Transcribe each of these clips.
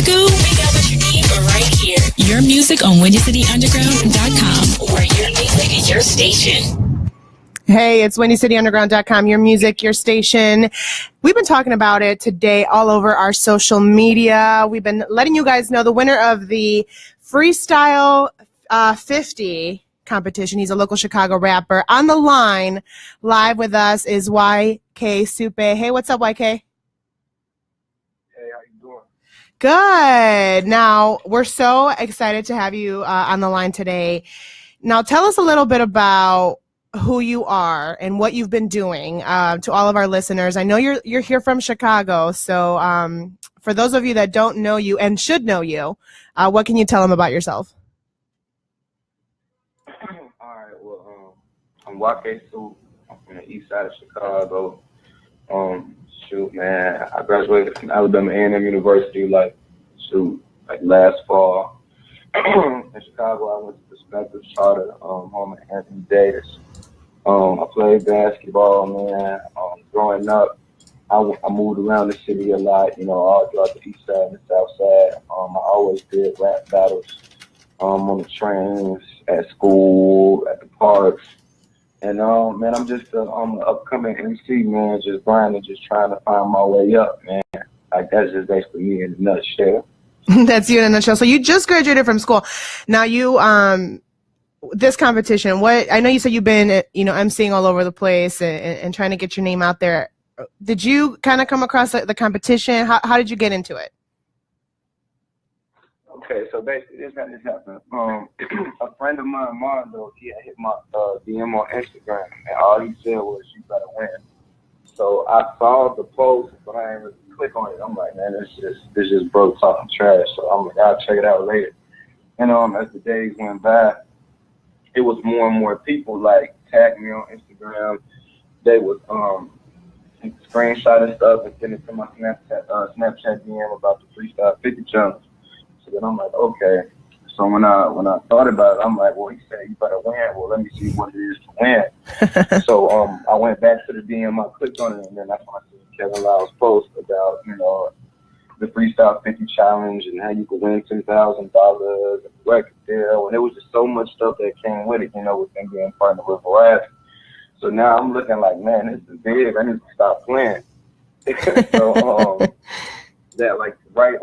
Chicago, we got what you need right here. Your music on WindyCityUnderground.com, where your music is your station. Hey, it's WindyCityUnderground.com, your music, your station. We've been talking about it today all over our social media. We've been letting you guys know the winner of the Freestyle 50 competition. He's a local Chicago rapper. On the line, live with us, is YK Supe. Hey, what's up, YK? Hey, how you doing? Good. Now, we're so excited to have you on the line today. Now, tell us a little bit about who you are and what you've been doing to all of our listeners. I know you're here from Chicago, so for those of you that don't know you and should know you, what can you tell them about yourself? All right, well, I'm YK Supe. I'm from the east side of Chicago. Man, I graduated from Alabama A&M University like last fall. In Chicago, I went to Perspective Charter, home at Anthony Davis. I played basketball, man. Growing up, I moved around the city a lot, all throughout the east side and the south side. I always did rap battles on the trains, at school, at the parks. And, man, I'm just an upcoming MC, man, just grinding, just trying to find my way up, man. Like, that's just basically me in a nutshell. That's you in a nutshell. So you just graduated from school. Now you, this competition, I know you said you've been, emceeing all over the place and trying to get your name out there. Did you kind of come across the competition? How did you get into it? Okay, so basically this happened. A friend of mine, Mondo, he had hit my DM on Instagram, and all he said was, "You better win." So I saw the post, but I didn't really click on it. I'm like, man, this just broke talking trash. So I'm like, I'll check it out later. And as the days went by, it was more and more people like tag me on Instagram. They would screenshot and stuff and send it to my Snapchat DM about the Freestyle 50 challenge. So then I'm like, okay. So when I thought about it, I'm like, well, he said you better win. Well, let me see what it is to win. So I went back to the DM, I clicked on it, and then that's when I seen Kevin Lyle's post about, the Freestyle 50 challenge and how you could win $10,000 and the record deal. And there was just so much stuff that came with it, with them being partnered with Verizon. So now I'm looking like, man, this is big. I need to stop playing. So that right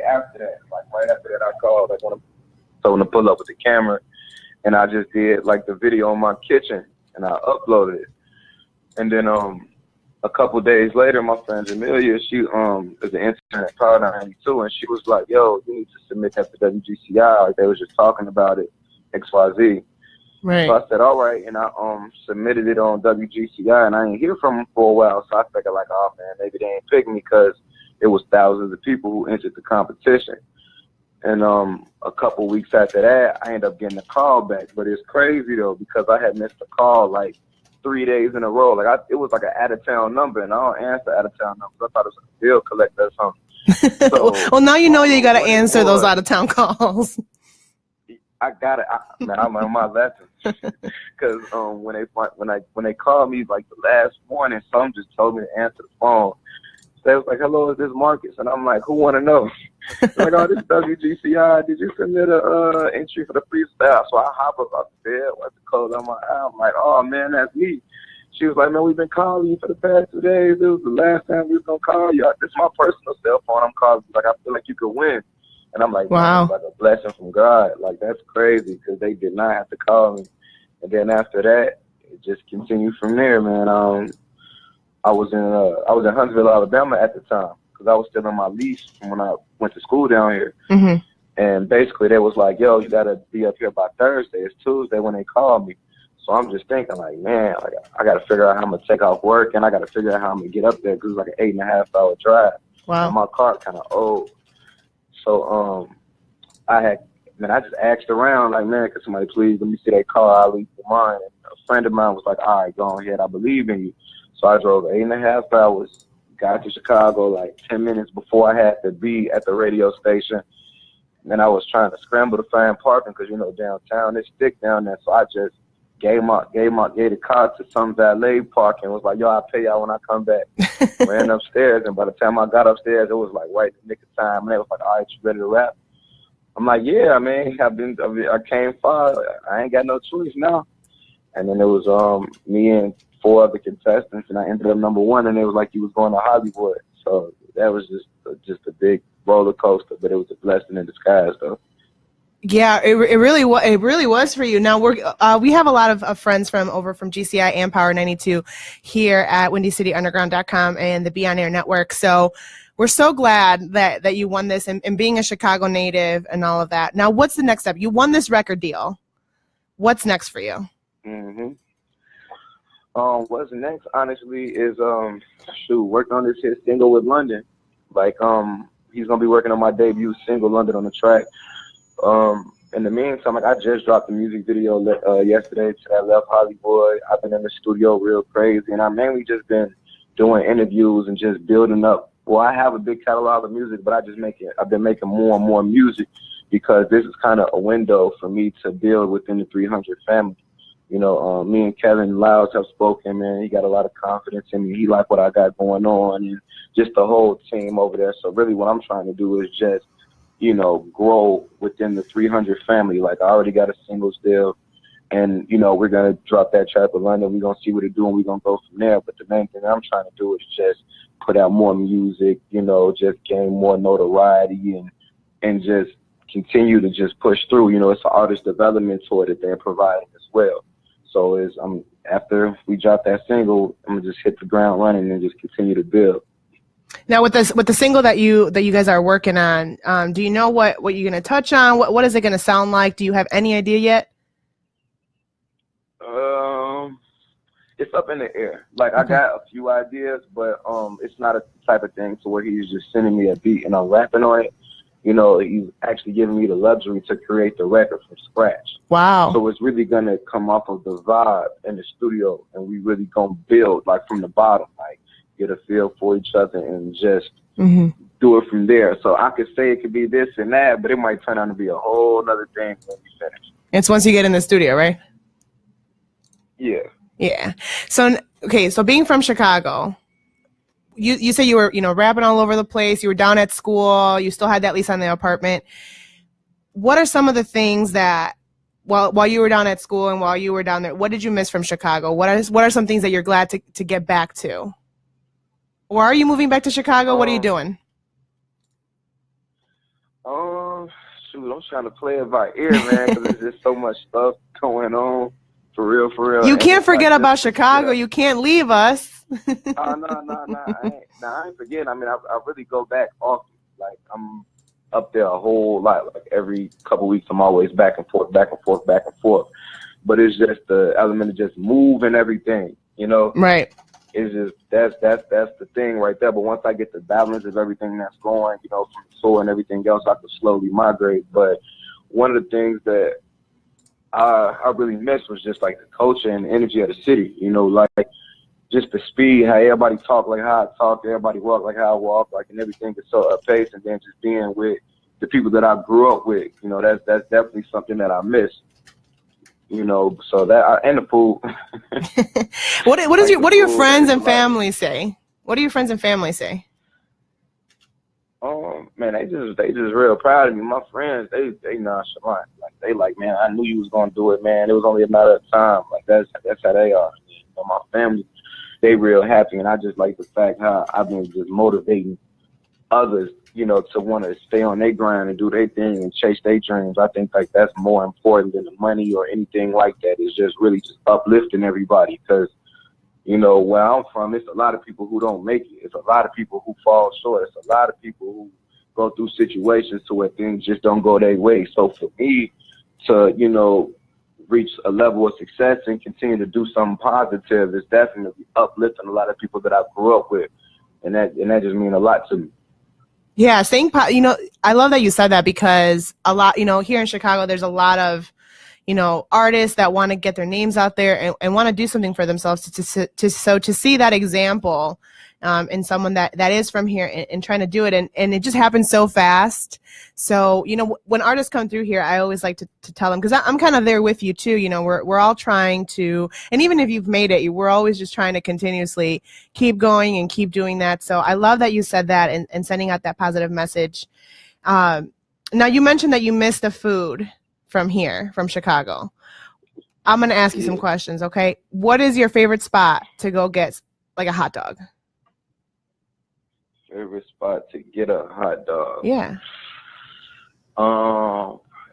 after that, I called. I told him to pull up with the camera, and I just did the video in my kitchen, and I uploaded it. And then a couple days later, my friend Jamelia, she is an intern at Power 92, and she was like, yo, you need to submit that to WGCI. Like, they was just talking about it, XYZ. Right. So I said, all right, and I submitted it on WGCI, and I didn't hear from them for a while, so I figured oh, man, maybe they ain't pick me because it was thousands of people who entered the competition. And a couple weeks after that, I ended up getting a call back. But it's crazy, though, because I had missed a call 3 days in a row. It was an out-of-town number, and I don't answer out-of-town numbers. I thought it was a bill collector or something. So, well, now you know you got to answer those out-of-town calls. I got it. Man, I'm on my lesson. Because when they called me the last morning, some just told me to answer the phone. They was like, hello, is this Marcus? And I'm like, who want to know? Like, oh, this is WGCI. Did you submit a entry for the freestyle? So I hop up out the bed, went to close on my eye. I'm like, oh, man, that's me. She was like, man, we've been calling you for the past 2 days. It was the last time we was going to call you. This is my personal cell phone. I'm calling you. I feel like you could win. And I'm like, wow, man, it's a blessing from God. That's crazy because they did not have to call me. And then after that, it just continued from there, man. I was in Huntsville, Alabama at the time because I was still on my lease from when I went to school down here. Mm-hmm. And basically they was like, yo, you got to be up here by Thursday. It's Tuesday when they called me. So I'm just thinking man, I got to figure out how I'm going to take off work, and I got to figure out how I'm going to get up there because it's an 8.5 hour drive. Wow. And my car kind of old. So I just asked around, man, could somebody please let me see that car? I'll leave for mine. And a friend of mine was like, all right, go ahead. I believe in you. So I drove 8.5 hours, got to Chicago 10 minutes before I had to be at the radio station. And I was trying to scramble to find parking because, downtown, it's thick down there. So I just gave the car to some valet park and was like, yo, I'll pay y'all when I come back. Ran upstairs, and by the time I got upstairs, it was like right in the nick of time. And they was like, all right, you ready to rap? I'm like, yeah, man, I came far. I ain't got no choice now. And then it was me and 4 other contestants, and I ended up number 1, and it was like you was going to Hollywood. So that was just a big roller coaster, but it was a blessing in disguise, though. Yeah, it really was for you. Now we have a lot of friends from GCI and Power 92 here at WindyCityUnderground.com and the Be On Air Network. So we're so glad that you won this, and being a Chicago native and all of that. Now, what's the next step? You won this record deal. What's next for you? Mm-hmm. What's next, honestly, is working on this hit single with London. Like, he's gonna be working on my debut single, London on the track. In the meantime, like, I just dropped the music video yesterday to that Left Hollywood. I've been in the studio real crazy, and I've mainly just been doing interviews and just building up. Well, I have a big catalog of music, but I've been making more and more music because this is kind of a window for me to build within the 300 family. You know, me and Kevin Lyles have spoken, man. He got a lot of confidence in me. He liked what I got going on, and just the whole team over there. So really what I'm trying to do is just, you know, grow within the 300 family. Like, I already got a singles deal, and, you know, we're going to drop that track with London. We're going to see what it's doing. We're going to go from there. But the main thing I'm trying to do is just put out more music, you know, just gain more notoriety and just continue to just push through. You know, it's an artist development tour that they're providing as well. So after we drop that single, I'm gonna just hit the ground running and just continue to build. Now, with the single that you guys are working on, do you know what you're gonna touch on? What is it gonna sound like? Do you have any idea yet? It's up in the air. Like, okay. I got a few ideas, but it's not a type of thing to where he's just sending me a beat and I'm rapping on it. You know, he's actually giving me the luxury to create the record from scratch. Wow. So it's really going to come off of the vibe in the studio, and we really going to build, like, from the bottom, like, get a feel for each other and just do it from there. So I could say it could be this and that, but it might turn out to be a whole other thing when we finish. It's once you get in the studio, right? Yeah. Yeah. So, okay, so being from Chicago, you say you were, you know, rapping all over the place. You were down at school. You still had that lease on the apartment. What are some of the things that, while you were down at school and while you were down there, what did you miss from Chicago? What are some things that you're glad to get back to? Or are you moving back to Chicago? What are you doing? Shoot, I'm trying to play it by ear, man, because there's just so much stuff going on. For real. You can't forget about Chicago. You can't leave us. No, I ain't forgetting. I mean, I really go back often. Like, I'm up there a whole lot. Like, every couple weeks, I'm always back and forth. But it's just the element of just moving everything, you know? Right. It's just, that's the thing right there. But once I get the balance of everything that's going, you know, from the soul and everything else, I can slowly migrate. But one of the things that I really missed was just, like, the culture and the energy of the city, you know, like, just the speed, how everybody talk like how I talk, everybody walk like how I walk, like, and everything is so up pace, and then just being with the people that I grew up with, you know, that's definitely something that I miss, you know. So that and the food. What do your friends and family say? What do your friends and family say? Man, they just real proud of me. My friends, they nonchalant. Like, they like, man, I knew you was gonna do it, man. It was only a matter of time. Like, that's how they are. You know, my family, they real happy, and I just like the fact how I've been just motivating others, you know, to want to stay on their grind and do their thing and chase their dreams. I think, like, that's more important than the money or anything like that. It's just really just uplifting everybody, because, you know, where I'm from, it's a lot of people who don't make it. It's a lot of people who fall short. It's a lot of people who go through situations to where things just don't go their way. So for me to, you know, reach a level of success and continue to do something positive is definitely uplifting a lot of people that I grew up with. And that just means a lot to me. Yeah, you know, I love that you said that, because a lot, you know, here in Chicago, there's a lot of, you know, artists that want to get their names out there and want to do something for themselves. So to see that example and someone that is from here and trying to do it. And it just happens so fast. So, you know, when artists come through here, I always like to tell them, because I'm kind of there with you too. You know, we're all trying to, and even if you've made it, we're always just trying to continuously keep going and keep doing that. So I love that you said that and sending out that positive message. Now, you mentioned that you miss the food from here, from Chicago. I'm going to ask you some questions, okay? What is your favorite spot to go get, like, a hot dog? Favorite spot to get a hot dog? Yeah.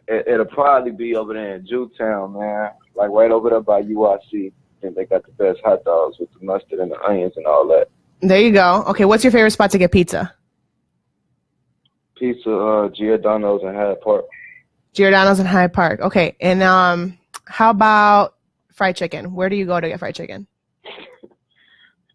It'll probably be over there in Jewtown, man. Like, right over there by UIC. I think they got the best hot dogs with the mustard and the onions and all that. There you go. Okay, what's your favorite spot to get pizza? Pizza, Giordano's in Hyde Park. Giordano's in Hyde Park. Okay, and how about fried chicken? Where do you go to get fried chicken?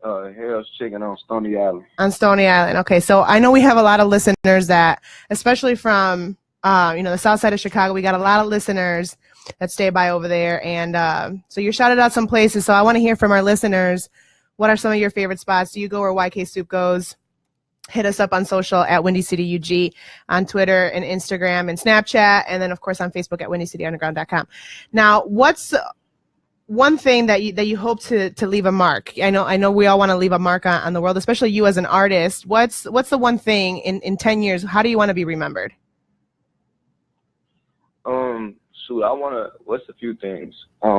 Harold's Chicken on Stony Island. On Stony Island. Okay, so I know we have a lot of listeners that, especially from the south side of Chicago, we got a lot of listeners that stay by over there, and so you shouted out some places. So I want to hear from our listeners. What are some of your favorite spots? Do you go where YK Supe goes? Hit us up on social at Windy City UG, on Twitter and Instagram and Snapchat, and then of course on Facebook at WindyCityUnderground.com. Now, what's one thing that you hope to leave a mark? I know we all want to leave a mark on the world, especially you as an artist. What's the one thing in 10 years? How do you want to be remembered? What's a few things?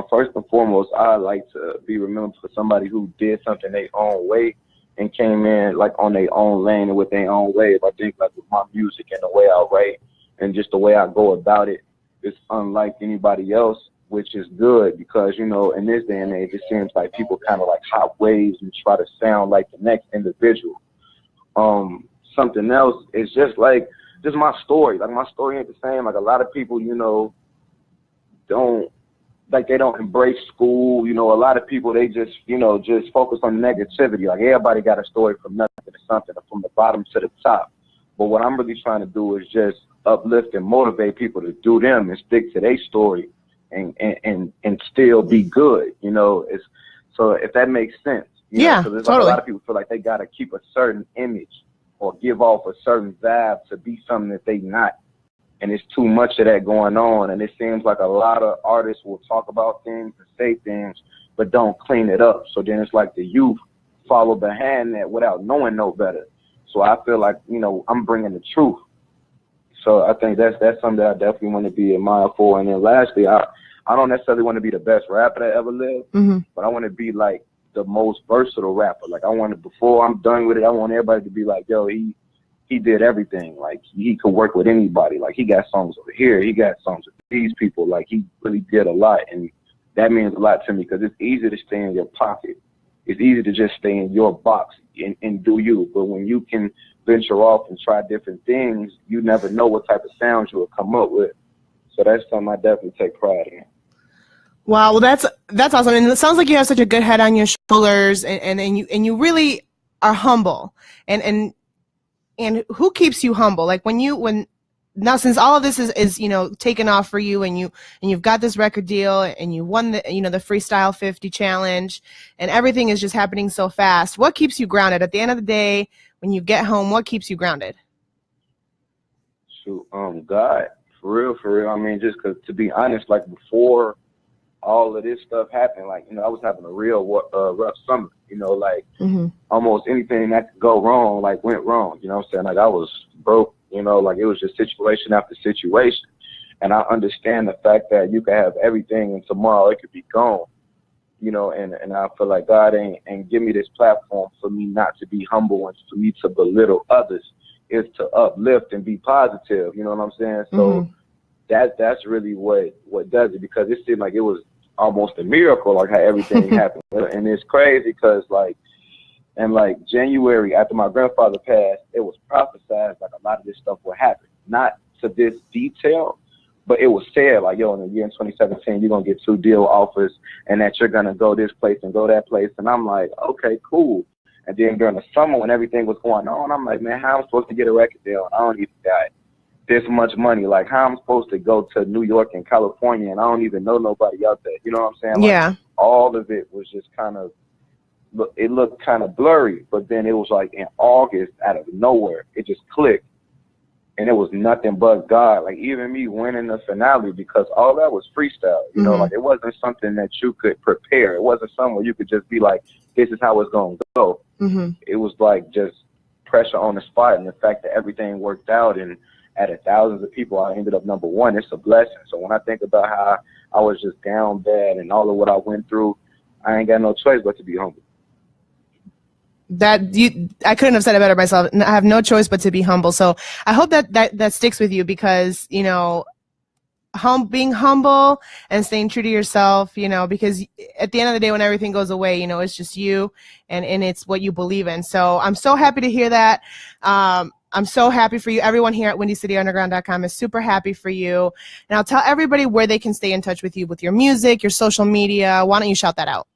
First and foremost, I like to be remembered for somebody who did something their own way and came in like on their own lane and with their own wave. I think like with my music and the way I write and just the way I go about it, it's unlike anybody else, which is good because, you know, in this day and age, it seems like people kind of like hot waves and try to sound like the next individual. Something else is just my story. Like my story ain't the same. Like a lot of people, you know, they don't embrace school. You know, a lot of people, they just focus on negativity. Like everybody got a story from nothing to something, from the bottom to the top. But what I'm really trying to do is just uplift and motivate people to do them and stick to their story and still be good. You know, so if that makes sense. Yeah, totally. Like a lot of people feel like they got to keep a certain image or give off a certain vibe to be something that they not. And it's too much of that going on. And it seems like a lot of artists will talk about things and say things, but don't clean it up. So then it's like the youth follow behind that without knowing no better. So I feel like, you know, I'm bringing the truth. So I think that's something that I definitely want to be admired for. And then lastly, I don't necessarily want to be the best rapper that ever lived, but I want to be like the most versatile rapper. Like before I'm done with it, I want everybody to be like, yo, he did everything. Like he could work with anybody. Like he got songs over here. He got songs with these people. Like he really did a lot. And that means a lot to me because it's easy to stay in your pocket. It's easy to just stay in your box and do you. But when you can venture off and try different things, you never know what type of sounds you will come up with. So that's something I definitely take pride in. Wow, well that's awesome. And it sounds like you have such a good head on your shoulders and you really are humble. And who keeps you humble? Like now since all of this is taken off for you and you've got this record deal and you won the Freestyle 50 challenge and everything is just happening so fast, what keeps you grounded at the end of the day when you get home? What keeps you grounded? Shoot, God, for real. I mean, just 'cause to be honest, like before all of this stuff happened, like, I was having a real rough summer, like almost anything that could go wrong, like went wrong, you know what I'm saying? Like I was broke, like it was just situation after situation. And I understand the fact that you can have everything and tomorrow it could be gone, and I feel like God ain't give me this platform for me not to be humble and for me to belittle others. Is to uplift and be positive, you know what I'm saying? So that's really what does it, because it seemed like it was almost a miracle, like how everything happened. And it's crazy because in January after my grandfather passed, it was prophesied like a lot of this stuff would happen. Not to this detail, but it was said like, yo, in the year 2017, you're going to get 2 deal offers and that you're going to go this place and go that place. And I'm like, okay, cool. And then during the summer when everything was going on, I'm like, man, how am I supposed to get a record deal? I don't even got this much money. Like, how am I supposed to go to New York and California and I don't even know nobody out there? You know what I'm saying? Like, yeah. All of it was just kind of it looked kind of blurry, but then it was like in August, out of nowhere, it just clicked. And it was nothing but God. Like, even me winning the finale, because all that was freestyle. You know, like, it wasn't something that you could prepare. It wasn't something where you could just be like, this is how it's going to go. It was like just pressure on the spot. And the fact that everything worked out and out of thousands of people, I ended up number one. It's a blessing. So when I think about how I was just down bad and all of what I went through, I ain't got no choice but to be humble. I couldn't have said it better myself. I have no choice but to be humble. So I hope that sticks with you, because, you know, being humble and staying true to yourself, you know, because at the end of the day, when everything goes away, you know, it's just you and it's what you believe in. So I'm so happy to hear that. I'm so happy for you. Everyone here at WindyCityUnderground.com is super happy for you. And I'll tell everybody where they can stay in touch with you with your music, your social media. Why don't you shout that out?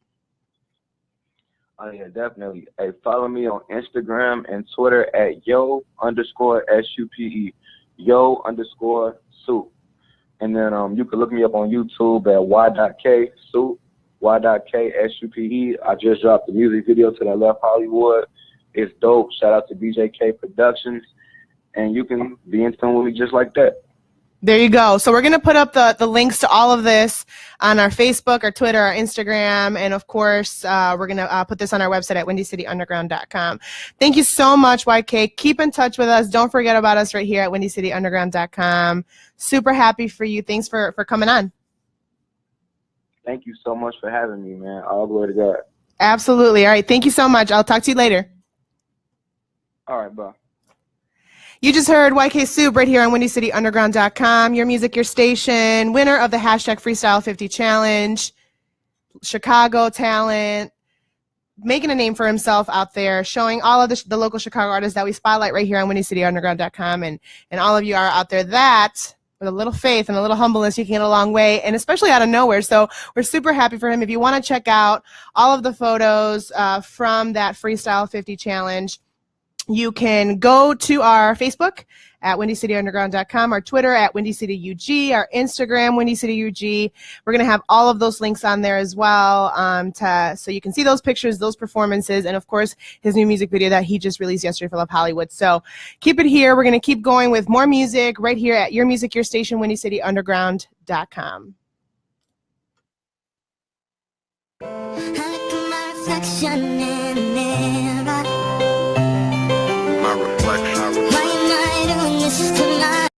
Oh, yeah, definitely. Hey, follow me on Instagram and Twitter at yo_SUPE, yo_Supe. And then you can look me up on YouTube at y.k Supe, y.k_SUPE. I just dropped the music video to that Left Hollywood. It's dope. Shout out to BJK Productions. And you can be in tune with me just like that. There you go. So we're going to put up the links to all of this on our Facebook, our Twitter, our Instagram, and of course, we're going to put this on our website at WindyCityUnderground.com. Thank you so much, YK. Keep in touch with us. Don't forget about us right here at WindyCityUnderground.com. Super happy for you. Thanks for coming on. Thank you so much for having me, man. All the way to God. Absolutely. All right. Thank you so much. I'll talk to you later. All right, bye. You just heard YK Supe right here on WindyCityUnderground.com. Your music, your station. Winner of the hashtag Freestyle 50 Challenge. Chicago talent. Making a name for himself out there. Showing all of the local Chicago artists that we spotlight right here on WindyCityUnderground.com. And all of you are out there that, with a little faith and a little humbleness, you can get a long way. And especially out of nowhere. So we're super happy for him. If you want to check out all of the photos from that Freestyle 50 Challenge, you can go to our Facebook at WindyCityUnderground.com, our Twitter at WindyCityUG, our Instagram, WindyCityUG. We're going to have all of those links on there as well, so you can see those pictures, those performances, and, of course, his new music video that he just released yesterday for Love Hollywood. So keep it here. We're going to keep going with more music right here at Your Music, Your Station, WindyCityUnderground.com. My reflection.